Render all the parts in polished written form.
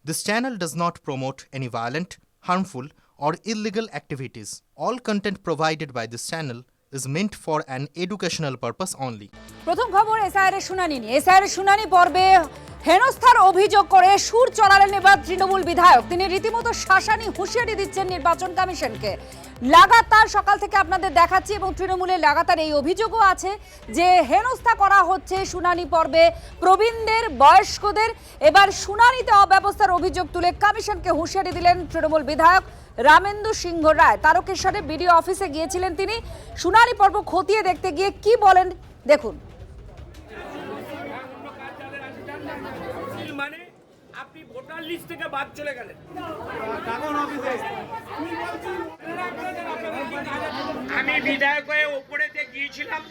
This channel does not promote any violent, harmful, or illegal activities. All content provided by this channel is meant for an educational purpose only. প্রথম খবর SIR শুনানি নিয়ে। SIR শুনানি পর্বে হেনস্থার অভিযোগ করে সুর চড়ালেন এবার তৃণমূল বিধায়ক। তিনি রীতিমতো শাসানি হুঁশিয়ারি দিচ্ছেন নির্বাচন কমিশনকে। লাগাতার সকাল থেকে আপনাদের দেখাচ্ছি এবং তৃণমূলের লাগাতার এই অভিযোগও আছে যে হেনস্থা করা হচ্ছে শুনানি পর্বে প্রবীণদের, বয়স্কদের। এবার শুনানিতে অব্যবস্থার অভিযোগ তুলে কমিশনকে হুঁশিয়ারি দিলেন তৃণমূল বিধায়ক রামেন্দু সিংহ রায়। তারকেশ্বরে বিডিও অফিসে গিয়েছিলেন তিনি। শুনানি পর্ব খতিয়ে দেখতে গিয়ে কি বলেন দেখুন। মানে আপনি ভোটার লিস্ট থেকে বাদ চলে গেলেন। আমি বিধায়ক হয়ে ওপরেতে গিয়েছিলাম,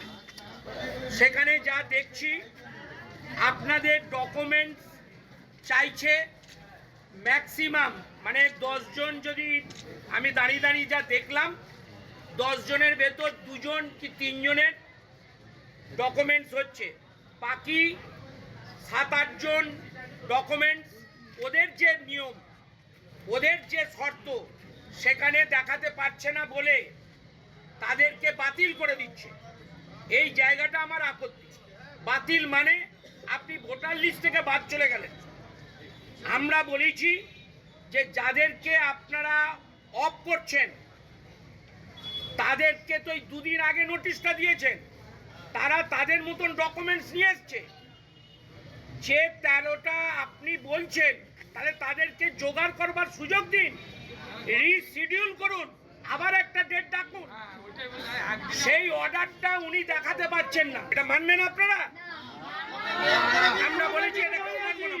সেখানে যা দেখছি আপনাদের ডকুমেন্টস চাইছে ম্যাক্সিমাম, মানে 10 জন, যদি আমি দাঁড়িয়ে দাঁড়িয়ে যা দেখলাম 10 জনের ভেতর 2 জন কি 3 জনের ডকুমেন্টস হচ্ছে, বাকি 7-8 জন ডকুমেন্টস ওদের যে নিয়ম, ওদের যে শর্ত সেখানে দেখাতে পারছে না বলে তাদেরকে বাতিল করে দিচ্ছে। এই জায়গাটা আমার আপত্তি। বাতিল মানে আপনি ভোটার লিস্ট থেকে বাদ চলে গেলেন। আমরা বলেছি যে যাদেরকে আপনারা অফ করছেন তাদেরকে তো 2 দিন আগে নোটিশটা দিয়েছেন, তারা তাদের মতন ডকুমেন্টস নিয়ে এসছে। যে 13টা আপনি বলছেন তাহলে তাদেরকে জোগাড় করবার সুযোগ দিন, রিশিডিউল করুন, আবার একটা ডেট ডাকুন। সেই অর্ডারটা উনি দেখাতে পাচ্ছেন না, এটা মানবেন আপনারা? আমরা বলেছি এটা কেউ মানবো না।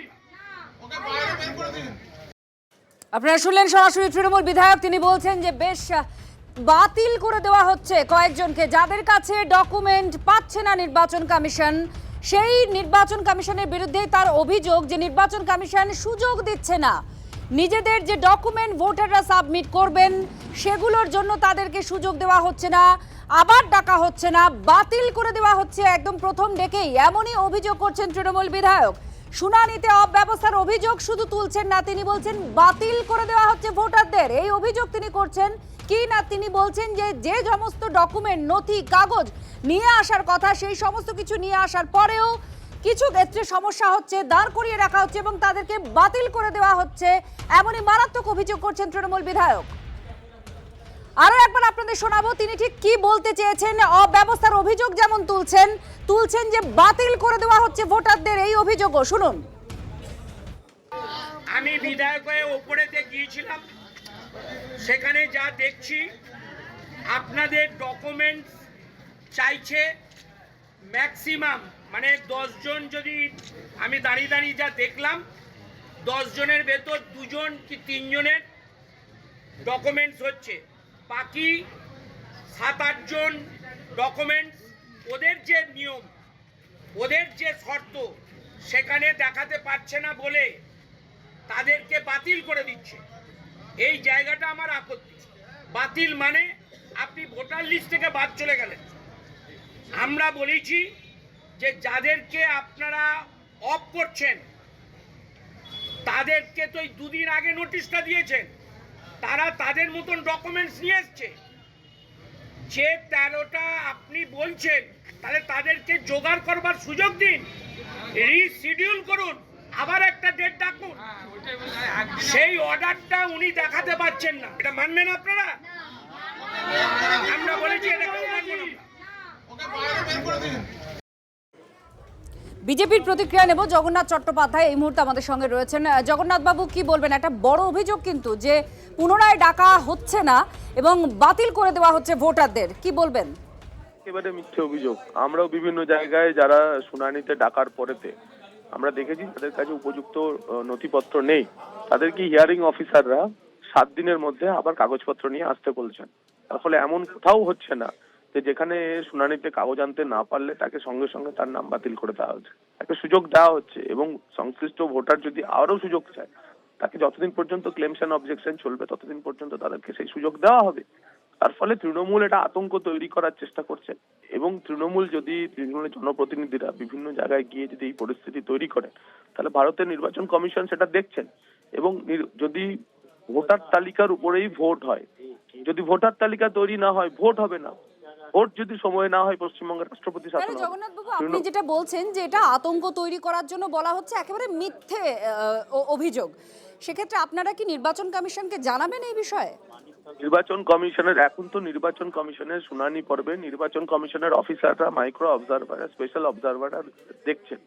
আপনারা শুনলেন সরাসরি তৃণমূল বিধায়ক। তিনি বলছেন যে বেশ বাতিল করে দেওয়া হচ্ছে কয়েকজনকে, যাদের কাছে ডকুমেন্ট পাচ্ছে না নির্বাচন কমিশন। সেই নির্বাচন কমিশনের বিরুদ্ধেই তার অভিযোগ যে নির্বাচন কমিশন সুযোগ দিচ্ছে না, নিজেদের যে ডকুমেন্ট ভোটাররা সাবমিট করবেন সেগুলোর জন্য তাদেরকে সুযোগ দেওয়া হচ্ছে না, আবার ডাকা হচ্ছে না, বাতিল করে দেওয়া হচ্ছে একদম প্রথম ডেকেই। এমনই অভিযোগ করছেন তৃণমূল বিধায়ক। শুনানিতে অব্যবস্থার অভিযোগ শুধু তুলছেন না, তিনি বলছেন বাতিল করে দেওয়া হচ্ছে ভোটারদের। এই অভিযোগ তিনি করছেন কি না, তিনি বলছেন যে যে সমস্ত ডকুমেন্ট, নথি, কাগজ নিয়ে আসার কথা সেই সমস্ত কিছু নিয়ে আসার পরেও কিছু ক্ষেত্রে সমস্যা হচ্ছে, দাঁড় করিয়ে রাখা হচ্ছে এবং তাদেরকে বাতিল করে দেওয়া হচ্ছে। এমনই মারাত্মক অভিযোগ করছেন তৃণমূল বিধায়ক। আরো একবার আপনাদের শোনাবো তিনি ঠিক কি বলতে চেয়েছেন। অব্যবস্থার অভিযোগ যেমন তুলছেন যে বাতিল করে দেওয়া হচ্ছে ভোটারদের, এই অভিযোগও শুনুন। আমি বিধায়ক হয়ে ওপরেতে গিয়েছিলাম, সেখানে যা দেখছি আপনাদের ডকুমেন্টস চাইছে ম্যাক্সিমাম, মানে 10 জন, যদি আমি দাঁড়িয়ে দাঁড়িয়ে যা দেখলাম 10 জনের ভেতর 2 জন কি 3 জনের ডকুমেন্টস হচ্ছে, বাকি 7-8 জন ডকুমেন্টস ওদের যে নিয়ম, ওদের যে শর্ত সেখানে দেখাতে পারছে না বলে তাদেরকে বাতিল করে দিচ্ছে। এই জায়গাটা আমার আপত্তি। বাতিল মানে আপনি ভোটার লিস্ট থেকে বাদ চলে গেলেন। আমরা বলেছি যে যাদেরকে আপনারা অফ করছেন তাদেরকে তো 2 দিন আগে নোটিশটা দিয়েছেন, তারা তাদের মতন ডকুমেন্টস নিয়ে এসছে। যে 13টা আপনি বলছেন তাহলে তাদেরকে জোগাড় করবার সুযোগ দিন, রিশিডিউল করুন, আবার একটা ডেট ডাকুন। সেই অর্ডারটা উনি দেখাতে পাচ্ছেন না, এটা মানবেন আপনারা? আমরা বলেছি এটা কেউ মানবো না। বিজেপির প্রতিক্রিয়া নেব। জগন্নাথ চট্টোপাধ্যায় এই মুহূর্তে আমাদের সঙ্গে রয়েছেন। জগন্নাথ বাবু, কি বলবেন? একটা বড় অভিযোগ কিন্তু যে পুনরায় ডাকা হচ্ছে না এবং বাতিল করে দেওয়া হচ্ছে ভোটারদের, কি বলবেন? একেবারে মিথ্যে অভিযোগ। আমরাও বিভিন্ন জায়গায় যারা শুনানিতে ডাকার পরেতে আমরা দেখেছি তাদের কাছে উপযুক্ত নথিপত্র নেই, তাদেরকে হিয়ারিং অফিসাররা 7 দিনের মধ্যে আবার কাগজপত্র নিয়ে আসতে বলছেন। তার ফলে এমন কোথাও হচ্ছে না যে যেখানে শুনানিতে কাগজ আনতে না পারলে তাকে সঙ্গে সঙ্গে তার নাম বাতিল করে দেওয়া হচ্ছে। একটা সুযোগ দেওয়া হচ্ছে এবং সংশ্লিষ্ট ভোটার যদি আরো সুযোগ চায় তাকে যতদিন পর্যন্ত ক্লেমস এন্ড অবজেকশন চলবে ততদিন পর্যন্ত তাদেরকে সেই সুযোগ দেওয়া হবে। তার ফলে তৃণমূল এটা আতঙ্ক তৈরি করার চেষ্টা করছে এবং তৃণমূলের জনপ্রতিনিধিরা বিভিন্ন জায়গায় গিয়ে যদি এই পরিস্থিতি তৈরি করেন তাহলে ভারতের নির্বাচন কমিশন সেটা দেখছেন এবং যদি ভোটার তালিকার উপরেই ভোট হয়, যদি ভোটার তালিকা তৈরি না হয় ভোট হবে না, ভোট যদি সময় না হয় পশ্চিমবঙ্গের রাষ্ট্রপতি শাসন হবে। জগন্নাথ বাবু, আপনি যেটা বলছেন যে এটা আতঙ্ক তৈরি করার জন্য বলা হচ্ছে, একেবারে মিথ্যে অভিযোগ। সেক্ষেত্রে আপনারা কি নির্বাচন কমিশনকে জানাবেন এই বিষয়ে? নির্বাচন কমিশনের এখন তো নির্বাচন কমিশনের শুনানি পর্বে নির্বাচন কমিশনের অফিসাররা, মাইক্রো অবজারভার, স্পেশাল অবজারভাররা দেখছেন,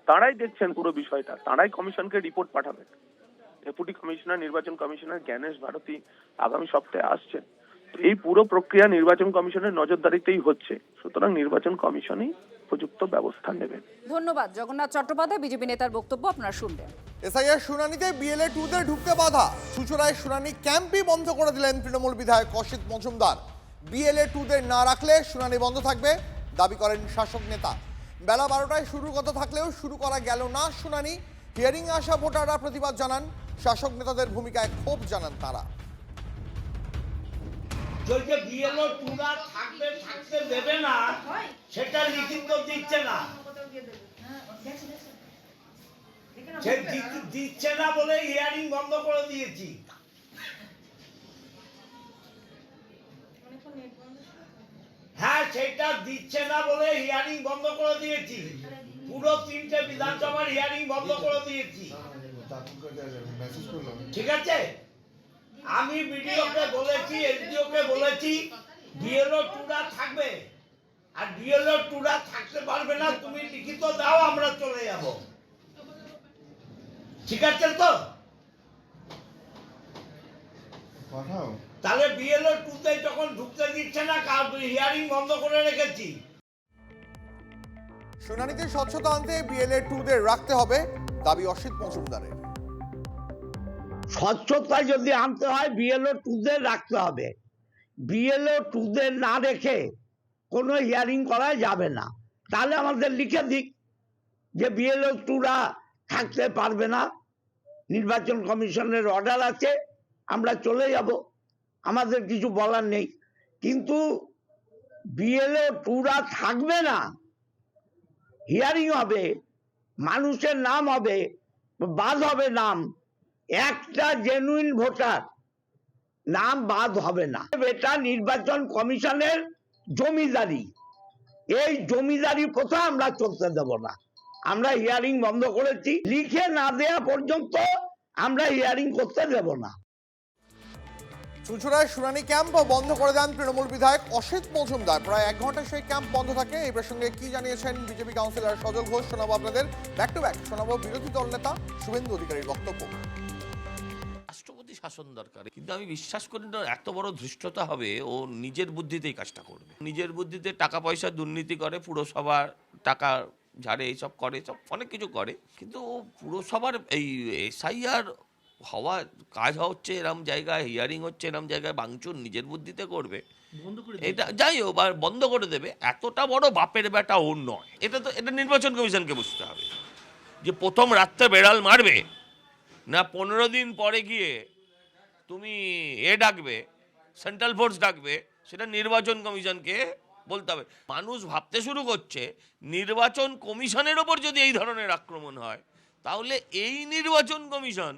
তারাই দেখছেন পুরো বিষয়টা, তারাই কমিশনকে রিপোর্ট পাঠাবেন। ডেপুটি কমিশনার, নির্বাচন কমিশনার জ্ঞানেশ ভারতী আগামী সপ্তাহে আসছেন। তো এই পুরো প্রক্রিয়া নির্বাচন কমিশনের নজরদারিতেই হচ্ছে, সুতরাং নির্বাচন কমিশনই উপযুক্ত ব্যবস্থা নেবেন। ধন্যবাদ। জগন্নাথ চট্টোপাধ্যায়, বিজেপি নেতার বক্তব্য আপনারা শুনলেন। এসআইআর শুনানিতে বিএলএ 2-দের ঢুকতে বাধা, চুঁচুড়ায় শুনানি ক্যাম্পই বন্ধ করে দিলেন তৃণমূল বিধায়ক অসিত মজুমদার। বিএলএ 2-দের না রাখলে শুনানি বন্ধ থাকবে দাবি করেন শাসক নেতা। বেলা 12টায় শুরুর কথা থাকলেও শুরু করা গেল না শুনানি। হিয়ারিং এ আসা ভোটাররা প্রতিবাদ জানান, শাসক নেতাদের ভূমিকায় ক্ষোভ জানান তারা। যে বিএলও 2রা থাকতে দেবে না, সেটা লিখিত দিচ্ছে না, সে দিচ্ছে না বলে হিয়ারিং বন্ধ করে দিয়েছি। হ্যাঁ, সেটা দিচ্ছে না বলে হিয়ারিং বন্ধ করে দিয়েছি, পুরো 3টে বিধানসভার হিয়ারিং বন্ধ করে দিয়েছি। ঠিক আছে, আমি বিডিওকে বলেছি, এসডিওকে বলেছি, বিএলও 2রা থাকবে, আর বিএলও 2রা থাকতে পারবে না, তুমি লিখিত দাও, আমরা চলে যাব। ঠিক আছে তো? তাহলে বিএলও 2তে যখন ঢুকতে দিচ্ছে না, হিয়ারিং বন্ধ করে রেখেছি। শুনানিতে স্বচ্ছতা আনতে বিএলএ 2-দের রাখতে হবে দাবি অসিত মজুমদারের। স্বচ্ছতা যদি আনতে হয় বিএলও 2দের রাখতে হবে। বিএলও 2দের না রেখে কোনো হিয়ারিং করা যাবে না। তাহলে আমাদের লিখে দিক যে বিএলও 2রা থাকতে পারবে না, নির্বাচন কমিশনের অর্ডার আছে, আমরা চলে যাব, আমাদের কিছু বলার নেই। কিন্তু বিএলও 2রা থাকবে না, হিয়ারিং হবে, মানুষের নাম হবে, বাদ হবে নাম, একটা জেনুইন ভোটার নাম বাদ হবে না। এটা নির্বাচন কমিশনের জমিদারি, এই জমিদারি প্রথা আমরা চলতে দেব না। আমরা হিয়ারিং বন্ধ করেছি, লিখে না দেয়া পর্যন্ত আমরা হিয়ারিং করতে দেব না। চুঁচুড়ায় শুনানি ক্যাম্প বন্ধ করে দেন তৃণমূল বিধায়ক অসিত মজুমদার। প্রায় 1 ঘন্টা সেই ক্যাম্প বন্ধ থাকে। এই প্রসঙ্গে কি জানিয়েছেন বিজেপি কাউন্সিলর সজল ঘোষ শোনাবো আপনাদের। ব্যাক টু ব্যাক শোনাবো বিরোধী দল নেতা শুভেন্দু অধিকারীর বক্তব্য। রাষ্ট্রপতি শাসন দরকার, কিন্তু আমি বিশ্বাস করি না এত বড় ধৃষ্টতা হবে, ও নিজের বুদ্ধিতেই কাজটা করবে। নিজের বুদ্ধিতে টাকা পয়সা দুর্নীতি করে, পুরসভার টাকা ঝাড়ে, এইসব করে, সব অনেক কিছু করে, কিন্তু ও পুরসভার এই এসআইআর হওয়া কাজ হচ্ছে এরম জায়গায়, হিয়ারিং হচ্ছে এরম জায়গায়, ভাঙচুর নিজের বুদ্ধিতে করবে, এটা যাই হোক বন্ধ করে দেবে। এতটা বড় বাপের বেটা ওর নয়। এটা নির্বাচন কমিশনকে বুঝতে হবে যে প্রথম রাত্রে বেড়াল মারবে না 15 দিন পরে গিয়ে তুমি ডাকবে, সেন্ট্রাল ফোর্স ডাকবে, সেটা নির্বাচন কমিশনকে বলতে হবে। মানুষ ভাবতে শুরু করছে নির্বাচন কমিশনের ওপর যদি এই ধরনের আক্রমণ হয়, তাহলে এই নির্বাচন কমিশন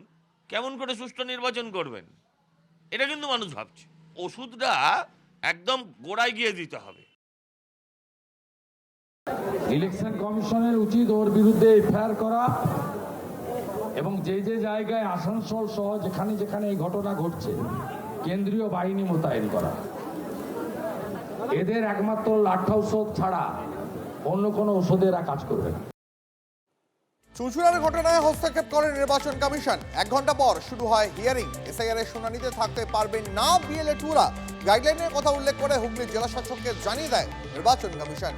কেমন করে সুষ্ঠু নির্বাচন করবেন, এটা কিন্তু মানুষ ভাবছে। ওষুধটা একদম গোড়ায় গিয়ে দিতে হবে। ইলেকশন কমিশনের উচিত ওর বিরুদ্ধে এফআইআর করা, এবং যে যে জায়গায় আসানসোল সহ যেখানে যেখানে এই ঘটনা ঘটছে কেন্দ্রীয় বাহিনী মোতায়েন করা। এদের একমাত্র লাঠা ঔষধ ছাড়া অন্য কোনো ওষুধেরা কাজ করবে না। চুঁচুড়ার ঘটনায় হস্তক্ষেপ করে নির্বাচন কমিশন। 1 ঘন্টা পর শুরু হয় হিয়ারিং। এসআইআর এর শুনানিতে থাকতে পারবেন না বিএলএ 2রা। গাইডলাইনের কথা উল্লেখ করে হুগলি জেলা শাসককে জানিয়ে দেয় নির্বাচন কমিশন।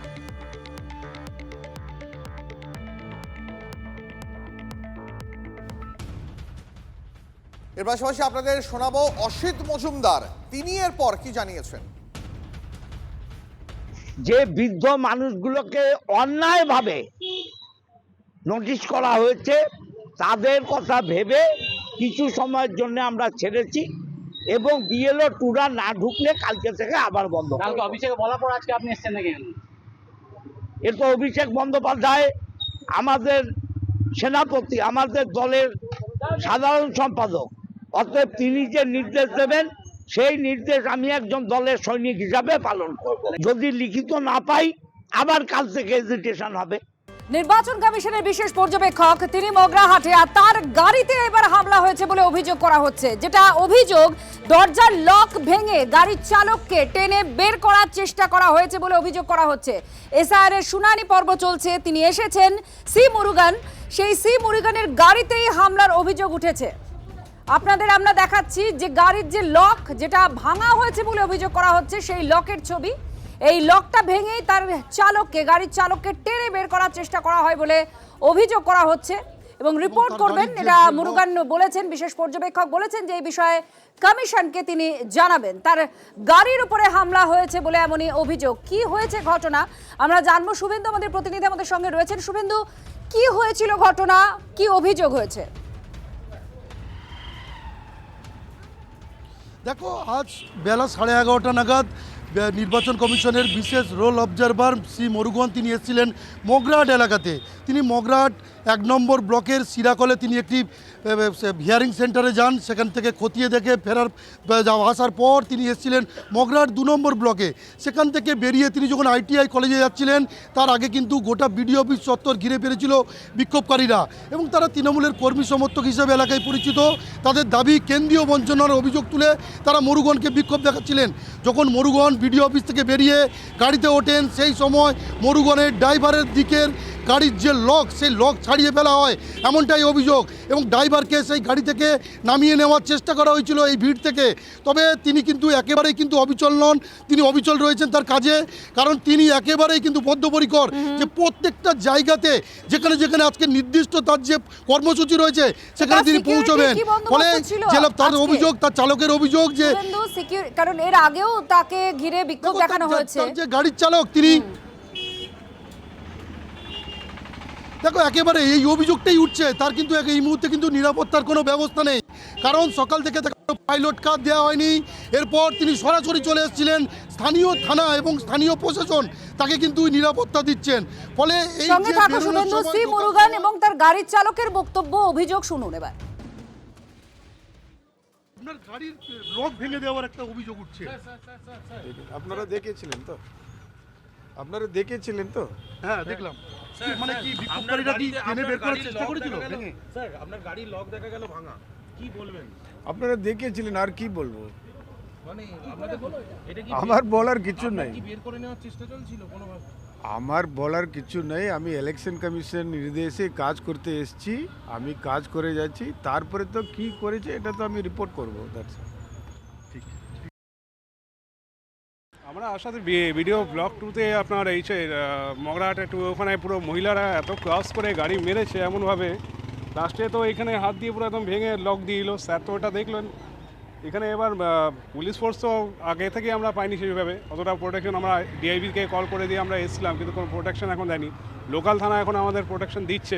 এর পাশাপাশি আপনাদের শোনাবো অসিত মজুমদার, তিনি এরপর কি জানিয়েছেন। যে বৃদ্ধ মানুষগুলোকে অন্যায়ভাবে নোটিশ করা হয়েছে, তাদের কথা ভেবে কিছু সময়ের জন্য আমরা ছেড়েছি, এবং বিএলও 2রা না ঢুকলে কালকে থেকে আবার বন্ধ। কালকে অভিষেকে বলার পর আজকে আপনি এসেছেন নাকি? এরপর অভিষেক বন্দ্যোপাধ্যায় আমাদের সেনাপতি, আমাদের দলের সাধারণ সম্পাদক। অতএব তিনি যে নির্দেশ দেবেন সেই নির্দেশ আমি একজন দলের সৈনিক হিসাবে পালন করব। যদি লিখিত না পাই আবার কাল থেকে এজিটেশন হবে। নির্বাচন কমিশনের বিশেষ পর্যবেক্ষক তিনি মগরাহাটে, আর তার গাড়িতে এবার হামলা হয়েছে বলে অভিযোগ করা হচ্ছে। যেটা অভিযোগ, দরজার লক ভেঙে গাড়ির চালককে টেনে বের করার চেষ্টা করা হয়েছে বলে অভিযোগ করা হচ্ছে। এসআইআর এর শুনানি পর্ব চলছে, তিনি এসেছেন সি মুরুগান, সেই সি মুরুগানের গাড়িতেই হামলার অভিযোগ উঠেছে। আপনাদের আমরা দেখাচ্ছি যে গাড়ির যে লক যেটা ভাঙা হয়েছে বলে অভিযোগ করা হচ্ছে, সেই লকের ছবি। এই লকটা ভেঙেই তার চালককে, গাড়ির চালককে টেনে বের করার চেষ্টা করা হয় বলে অভিযোগ করা হচ্ছে এবং রিপোর্ট করবেন, এটা মুরুগান বলেছেন। বিশেষ পর্যবেক্ষক বলেছেন যে এই বিষয়ে কমিশনকে তিনি জানাবেন। তার গাড়ির উপরে হামলা হয়েছে বলে এমনই অভিযোগ। কি হয়েছে ঘটনা আমরা জানবো। শুভেন্দু আমাদের প্রতিনিধি আমাদের সঙ্গে রয়েছেন। শুভেন্দু, কি হয়েছিল ঘটনা, কি অভিযোগ হয়েছে? দেখো, আজ বেলা 11:30 নাগাদ নির্বাচন কমিশনের বিশেষ রোল অবজারভার সি মুরুগান তিনি এসেছিলেন মগরাহাট এলাকাতে। তিনি মগরাহাট 1 নম্বর ব্লকের সিরাকলে তিনি একটি হিয়ারিং সেন্টারে যান। সেখান থেকে খতিয়ে দেখে আসার পর তিনি এসেছিলেন মগরাহাট 2 নম্বর ব্লকে। সেখান থেকে বেরিয়ে তিনি যখন ITI কলেজে যাচ্ছিলেন, তার আগে কিন্তু গোটা বিডিও অফিস চত্বর ঘিরে ফেলেছিল বিক্ষোভকারীরা এবং তারা তৃণমূলের কর্মী সমর্থক হিসেবে এলাকায় পরিচিত। তাদের দাবি কেন্দ্রীয় বঞ্চনার অভিযোগ তুলে তারা মুরুগানকে বিক্ষোভ দেখাচ্ছিলেন। যখন মুরুগান বিডিও অফিস থেকে বেরিয়ে গাড়িতে ওঠেন, সেই সময় মুরুগানের ড্রাইভারের দিকের গাড়ির যে লক, সেই লক ছাড়িয়ে ফেলা হয় এমনটাই অভিযোগ এবং ড্রাইভারকে সেই গাড়ি থেকে নামিয়ে নেওয়ার চেষ্টা করা হয়েছিল এই ভিড় থেকে। তবে তিনি কিন্তু একেবারেই কিন্তু অবিচল নন, তিনি অবিচল রয়েছেন তার কাজে, কারণ তিনি একেবারেই কিন্তু বদ্ধপরিকর যে প্রত্যেকটা জায়গাতে যেখানে যেখানে আজকে নির্দিষ্ট তার যে কর্মসূচি রয়েছে সেখানে তিনি পৌঁছবেন। ফলে তার অভিযোগ, তার চালকের অভিযোগ যে কারণ এর আগেও তাকে ঘিরে বিক্ষোভ দেখানো হয়েছে। যে গাড়ির চালক তিনি, দেখো একেবারে এই অভিযোগটাই উঠছে, তার কিন্তু এই মুহূর্তে কিন্তু নিরাপত্তার কোনো ব্যবস্থা নেই, কারণ সকাল থেকে তাকে পাইলট কার্ড দেওয়া হয়নি। এরপর তিনি সরাসরি চলে এসেছিলেন, স্থানীয় থানা এবং স্থানীয় প্রশাসন তাকে কিন্তু নিরাপত্তা দিচ্ছেন। ফলে এই সঙ্গে থাকো শুভেন্দু, সি মুরুগান এবং তার গাড়ির চালকের বক্তব্য, অভিযোগ শুনুন এবার। আপনার গাড়ির লক ভেঙে দেওয়ার একটা অভিযোগ উঠছে। আপনারা দেখেছিলেন তো? আপনারা দেখেছিলেন তো? হ্যাঁ দেখলাম। মানে কি বিক্ষোভকারীরা কি টেনে বের করার চেষ্টা করেছিল? স্যার, আপনার গাড়ির লক দেখা গেল ভাঙা, কি বলবেন? আপনারা দেখেছিলেন, আর কি বলবো? মানে আপনাদের এটা কি আমার বলার কিছু নাই। কি বের করে নেওয়ার চেষ্টা চলছিল কোনোভাবে? আমার বলার কিছু নেই। আমি ইলেকশন কমিশন নির্দেশে কাজ করতে এসেছি, আমি কাজ করে যাচ্ছি। তারপরে তো কি করেছে এটা তো আমি রিপোর্ট করবো। আমরা আসাতে ভিডিও ব্লক 2তে আপনার এই মগরাহাট একটু ওখানে পুরো মহিলারা এত ক্রস করে গাড়ি মেরেছে এমনভাবে, লাস্টে তো এখানে হাত দিয়ে পুরো একদম ভেঙে লক দিয়ে দিল। স্যার তো ওটা দেখলেন। এখানে এবার পুলিশ ফোর্স তো আগে থেকে আমরা পাইনি সেইভাবে, অতটা প্রোটেকশন। আমরা ডিআইবিকে কল করে দিয়ে আমরা এসেছিলাম, কিন্তু কোনো প্রোটেকশন এখন দেয়নি। লোকাল থানা এখন আমাদের প্রোটেকশন দিচ্ছে,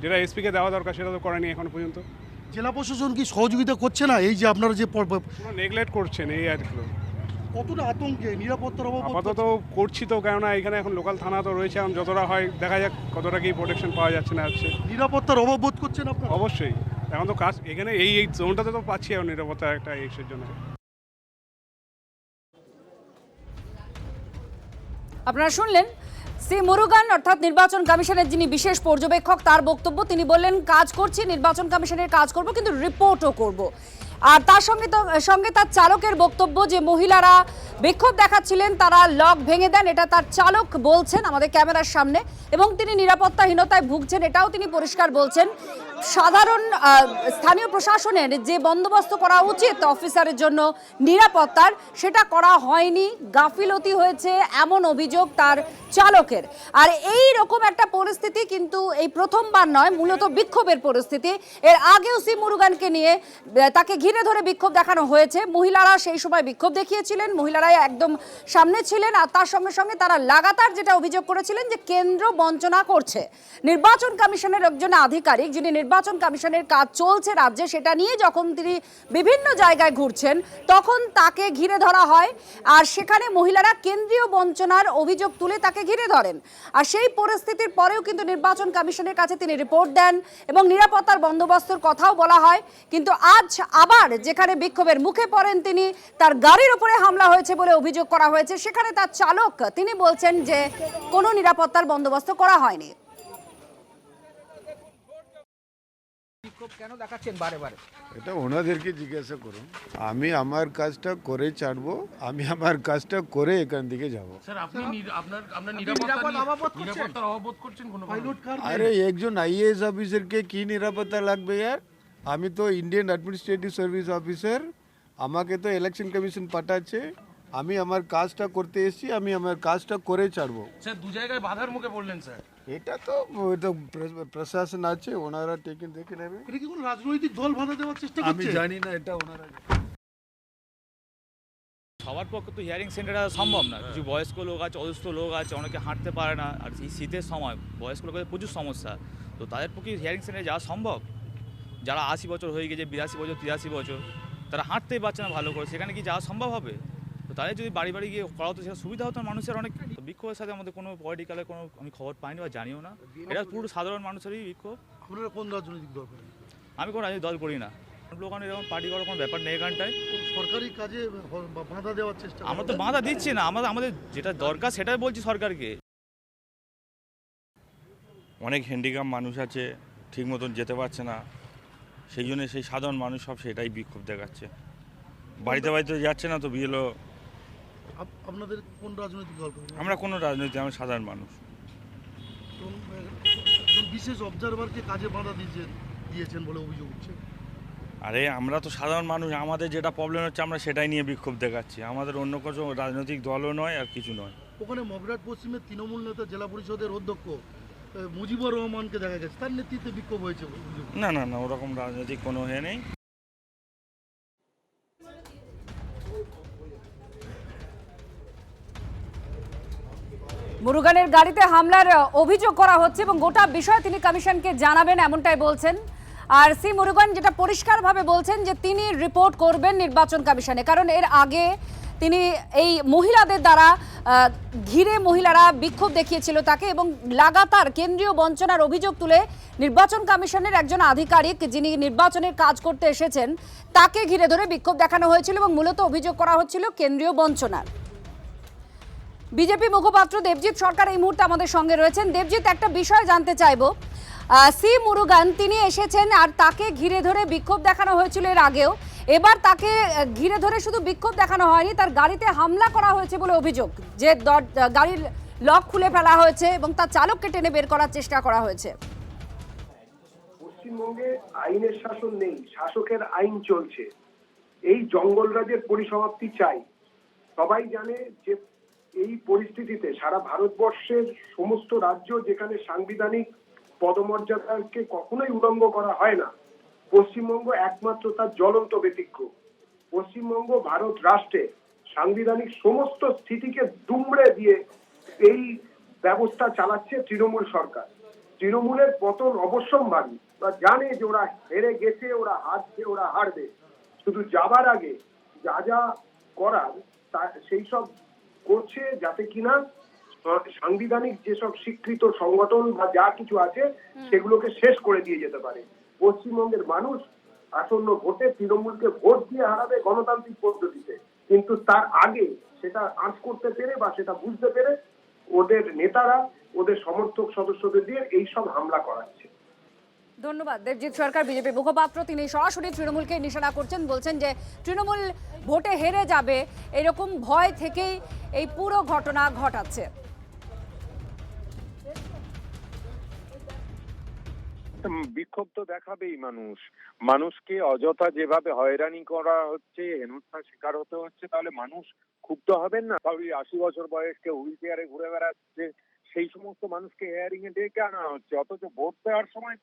যেটা এসপিকে দেওয়া দরকার সেটা তো করেনি এখন পর্যন্ত। জেলা প্রশাসন কি সহযোগিতা করছে না? এই যে আপনারা যে নেগলেক্ট করছেন এই আর কি। কতটা আতঙ্কে, নিরাপত্তার অভাব? আপাতত করছি তো, কেননা এখানে এখন লোকাল থানা তো রয়েছে, এখন যতটা হয় দেখা যাক কতটা কি প্রোটেকশন পাওয়া যাচ্ছে না যাচ্ছে। নিরাপত্তার অভাব বোধ করছেন আপনারা? অবশ্যই, এখন তো কাজ এখানে এই জোনটাতে তো পাচ্ছি এখন নিরাপত্তার একটা ইস্যুর জন্য। আপনারা শুনলেন সি মুরুগান অর্থাৎ নির্বাচন কমিশনের যিনি বিশেষ পর্যবেক্ষক, তার বক্তব্য। তিনি বললেন কাজ করছি, নির্বাচন কমিশনের কাজ করব, কিন্তু রিপোর্টও করব। আর তার সঙ্গে তার চালকের বক্তব্য যে মহিলারা বিক্ষোভ দেখাচ্ছিলেন, তারা লক ভেঙে দেন, এটা তার চালক বলছেন আমাদের ক্যামেরার সামনে, এবং তিনি নিরাপত্তাহীনতায় ভুগছেন এটাও তিনি পরিষ্কার বলছেন। সাধারণ স্থানীয় প্রশাসনের যে বন্দোবস্ত করা উচিত অফিসারের জন্য নিরাপত্তার, সেটা করা হয়নি, গাফিলতি হয়েছে এমন অভিযোগ তার চালকের। আর এই রকম একটা পরিস্থিতি কিন্তু এই প্রথমবার নয়, মূলত বিক্ষোভের পরিস্থিতি। এর আগেও সি মুরুগানকে নিয়ে তাকে ঘিরে ধরে বিক্ষোভ দেখানো হয়েছে। মহিলারা সেই সময় বিক্ষোভ দেখিয়েছিলেন, মহিলারাই একদম সামনে ছিলেন, আর তার সঙ্গে সঙ্গে তারা লাগাতার যেটা অভিযোগ করেছিলেন যে কেন্দ্র বঞ্চনা করছে। নির্বাচন কমিশনের একজন আধিকারিক যিনি নির্বাচন কমিশনের কাজ চলছে রাজ্যে সেটা নিয়ে যখন তিনি বিভিন্ন জায়গায় ঘুরছেন তখন তাকে ঘিরে ধরা হয় আর সেখানে মহিলারা কেন্দ্রীয় বঞ্চনার অভিযোগ তুলে তাকে ঘিরে ধরেন। আর সেই পরিস্থিতির পরেও কিন্তু নির্বাচন কমিশনের কাছে তিনি রিপোর্ট দেন এবং নিরাপত্তার বন্দোবস্তর কথাও বলা হয়। কিন্তু আজ আবার যেখানে বিক্ষোভের মুখে পড়েন তিনি, তার গাড়ির উপরে হামলা হয়েছে বলে অভিযোগ করা হয়েছে। সেখানে তার চালক তিনি বলছেন যে কোনো নিরাপত্তার বন্দোবস্ত করা হয়নি। কেন দেখাচ্ছেন বারে বারে? এটা ওনাদেরকে জিজ্ঞাসা করুন। আমি আমার কাজটা করে ছাড়বো, আমি আমার কাজটা করে এখান থেকে যাবো। আরে একজন আইএএস অফিসারকে কি নিরাপত্তা লাগবে ইয়ার? আমি তো ইন্ডিয়ান অ্যাডমিনিস্ট্রেটিভ সার্ভিস অফিসার, আমাকে তো ইলেকশন কমিশন পাঠাচ্ছে, আমি আমার কাজটা করতে এসেছি, আমি আমার কাজটা করে ছাড়বো। স্যার দু জায়গায় বাধার মুখে পড়লেন স্যার। এটা তো প্রশাসন আছে, ওনারা দেখে নেবে। এটা কি কোনো রাজনৈতিক দল বাধা দেওয়ার চেষ্টা করছে? আমি জানি না, এটা ওনারা। সবার পক্ষে তো হিয়ারিং সেন্টার সম্ভব না। কিছু বয়স্ক লোক আছে, অসুস্থ লোক আছে, অনেকে হাঁটতে পারে না। আর এই শীতের সময় বয়স্ক লোকের প্রচুর সমস্যা, তো তাদের পক্ষে হিয়ারিং সেন্টারে যাওয়া সম্ভব? যারা 80 বছর হয়ে গেছে, 82 বছর, 83 বছর, তারা হাঁটতেই পারছে না ভালো করে, সেখানে কি যাওয়া সম্ভব হবে? তো তাদের যদি বাড়ি বাড়ি গিয়ে করা হতো সেটা সুবিধা হতো মানুষের অনেক। বিক্ষোভের সাথে আমাদের কোনো পলিটিক্যালের কোনো আমি খবর পাইনি বা জানিও না। এটা পুরো সাধারণ মানুষেরই বিক্ষোভ। আপনারা কোন রাজনৈতিক দল করেন? আমি কোনো রাজনৈতিক দল করি না। লোকান এরকম পার্টি করার কোনো ব্যাপার নেই এখানটায়। সরকারি কাজে বাধা দেওয়ার চেষ্টা? আমরা তো বাধা দিচ্ছি না, আমাদের যেটা দরকার সেটাই বলছি সরকারকে। অনেক হ্যান্ডিক্যাপ মানুষ আছে, ঠিক মতন যেতে পারছে না, সেই জন্য সেই সাধারণ মানুষ সব সেটাই বিক্ষোভ দেখাচ্ছে। বাড়িতে বাড়িতে যাচ্ছে না তো বিএলও। আপনাদের কোন রাজনৈতিক দল করেন? আমরা কোনো রাজনীতি, আমরা সাধারণ মানুষ। বিশেষ অবজারভারকে কাজে বাধা দিয়েছেন বলে অভিযোগ উঠছে। আরে আমরা তো সাধারণ মানুষ, আমাদের যেটা প্রবলেম হচ্ছে আমরা সেটাই নিয়ে বিক্ষোভ দেখাচ্ছি। আমাদের অন্য কোনো রাজনৈতিক দলও নয় আর কিছু নয়। ওখানে মগরাট পশ্চিমের তৃণমূল নেতা জেলা পরিষদের অধ্যক্ষ মুজিবুর রহমানকে দেখা গেছে, তার নেতৃত্বে বিক্ষোভ হয়েছে। না না না, ওরকম রাজনৈতিক কোনো ইয়ে নেই। মুরুগানের গাড়িতে হামলার অভিযোগ করা হচ্ছে এবং গোটা বিষয় তিনি কমিশনকে জানাবেন এমনটাই বলছেন। আর সি মুরুগান যেটা পরিষ্কারভাবে বলছেন যে তিনি রিপোর্ট করবেন নির্বাচন কমিশনে, কারণ এর আগে তিনি এই মহিলাদের দ্বারা ঘিরে মহিলারা বিক্ষোভ দেখিয়েছিল তাকে এবং লাগাতার কেন্দ্রীয় বঞ্চনার অভিযোগ তুলে নির্বাচন কমিশনের একজন আধিকারিক যিনি নির্বাচনের কাজ করতে এসেছেন তাকে ঘিরে ধরে বিক্ষোভ দেখানো হয়েছিল এবং মূলত অভিযোগ করা হচ্ছিল কেন্দ্রীয় বঞ্চনার। বিজেপি মুখপাত্র দেবজিৎ সরকার এই মুহূর্তে আমাদের সঙ্গে রয়েছেন। দেবজিৎ, একটা বিষয় জানতে চাইবো, সি মুরুগান তিনি এসেছেন আর তাকে ঘিরে ধরে বিক্ষোভ দেখানো হয়েছিল এর আগেও, এবার তাকে ঘিরে ধরে শুধু বিক্ষোভ দেখানো হয়নি, তার গাড়িতে হামলা করা হয়েছে বলে অভিযোগ, যে গাড়ির লক খুলে ফেলা হয়েছে এবং তার চালককে টেনে বের করার চেষ্টা করা হয়েছে। পশ্চিমবঙ্গে আইনের শাসন নেই, শাসকের আইন চলছে। এই জঙ্গলরাজের পরিসমাপ্তি চাই। সবাই জানে যে এই পরিস্থিতিতে সারা ভারতবর্ষের সমস্ত রাজ্য যেখানে সাংবিধানিক পদমর্যাদাকে কখনোই উলঙ্ঘ করা হয় না, পশ্চিমবঙ্গ একমাত্র তার জ্বলন্ত ব্যতিক্রম। পশ্চিমবঙ্গ ভারত রাষ্ট্রে সাংবিধানিক সমস্ত স্থিতিকে দুমড়ে দিয়ে এই ব্যবস্থা চালাচ্ছে তৃণমূল সরকার। তৃণমূলের পতন অবশ্যম্ভাবী, ওরা জানে যে ওরা হেরে গেছে, ওরা হারছে, ওরা হারবে। শুধু যাবার আগে যা যা করার তা সেই সব করছে যাতে কিনা সাংবিধানিক যেসব স্বীকৃত সংগঠন বা যা কিছু আছে সেগুলোকে শেষ করে দিয়ে যেতে পারে। পশ্চিমবঙ্গের মানুষ আসন্ন ভোটে তৃণমূলকে ভোট দিয়ে হারাবে গণতান্ত্রিক পদ্ধতিতে, কিন্তু তার আগে সেটা আঁচ করতে পেরে বা সেটা বুঝতে পেরে ওদের নেতারা ওদের সমর্থক সদস্যদের দিয়ে এইসব হামলা করাচ্ছে। ধন্যবাদ দেবজিৎ সরকার, বিজেপি মুখপাত্র। তিনি সরাসরি তৃণমূলকে নিশানা করছেন, বলছেন যে তৃণমূল ভোটে হেরে যাবে এরকম ভয় থেকেই এই পুরো ঘটনা ঘটাচ্ছে। বিক্ষোভ তো দেখাবেই মানুষ, মানুষকে অযথা যেভাবে হয়রানি করা হচ্ছে, হেনস্থার শিকার হতে হচ্ছে, তাহলে মানুষ ক্ষুব্ধ হবেন না? সবই 80 বছর বয়স, কেউ হুইল চেয়ারে ঘুরে বেড়াচ্ছে, সেই সমস্ত মানুষকে হেয়ারিং এ ডেকে আনা হচ্ছে, অথচ ভোট দেওয়ার সময়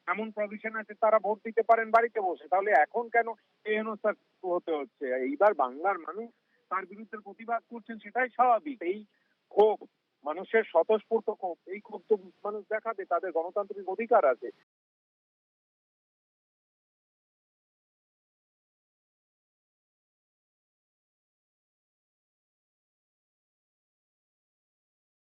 এমন প্রভিশন আছে তারা ভোট দিতে পারেন বাড়িতে বসে, তাহলে এখন কেন এই হেনস্থা হতে হচ্ছে? এইবার বাংলার মানুষ তার বিরুদ্ধে প্রতিবাদ করছেন, সেটাই স্বাভাবিক। এই ক্ষোভ মানুষের স্বতঃস্ফূর্ত ক্ষোভ, এই ক্ষোভ তো মানুষ দেখাবে, তাদের গণতান্ত্রিক অধিকার আছে।